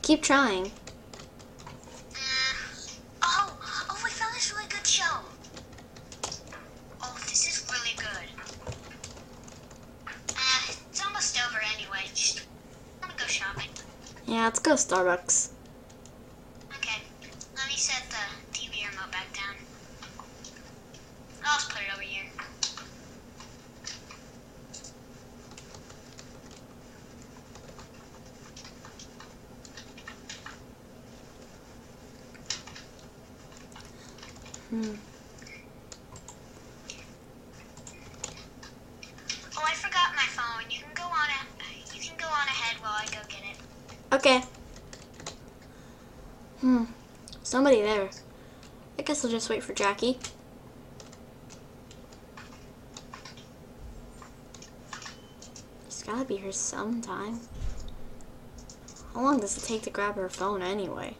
Keep trying. Oh, we found this really good show. Oh, this is really good. It's almost over anyway. Just want to go shopping. Yeah, let's go Starbucks. Okay, let me set the TV remote back down. I'll just put it over here. Oh, I forgot my phone. You can go on ahead while I go get it. Okay. Somebody there. I guess I'll just wait for Jackie. She's gotta be here sometime. How long does it take to grab her phone anyway?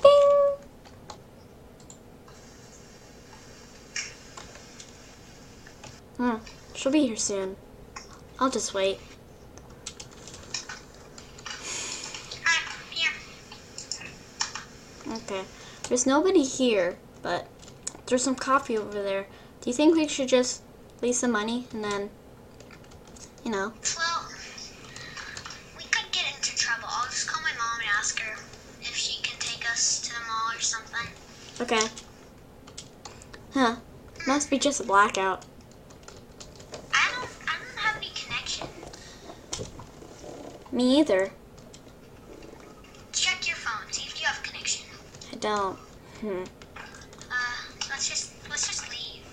Bing! She'll be here soon. I'll just wait. Here. Okay. There's nobody here, but there's some coffee over there. Do you think we should just leave some money and then, you know? Well, we could get into trouble. I'll just call my mom and ask her if she can take us to the mall or something. Okay. Huh. Must be just a blackout. I don't have any connection. Me either. Check your phone. See if you have connection. I don't. Let's just leave.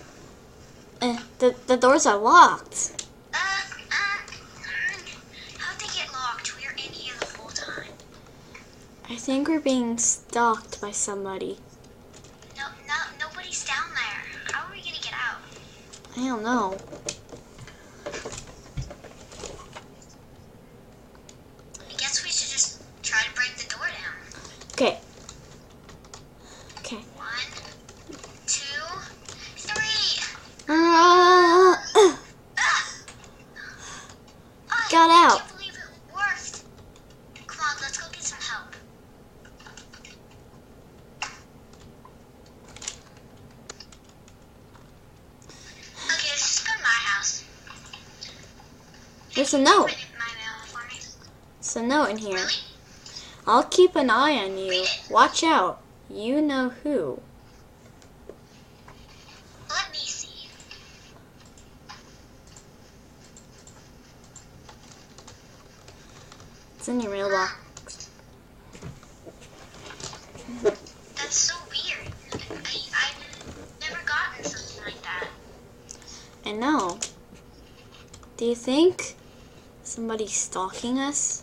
The doors are locked. How'd they get locked? We were in here the whole time. I think we're being stalked by somebody. No, nobody's down there. How are we gonna get out? I don't know. I guess we should just try to break the door down. Okay. Okay. 1, 2, 3. Got I out. can't believe it worked. Come on, let's go get some help. Okay, let's just go to my house. There's a note. Put it in my mail for me. There's a note in here. Really? I'll keep an eye on you. Read it. Watch out. You know who. Let me see. It's in your mailbox. That's so weird. I've never gotten something like that. I know. Do you think somebody's stalking us?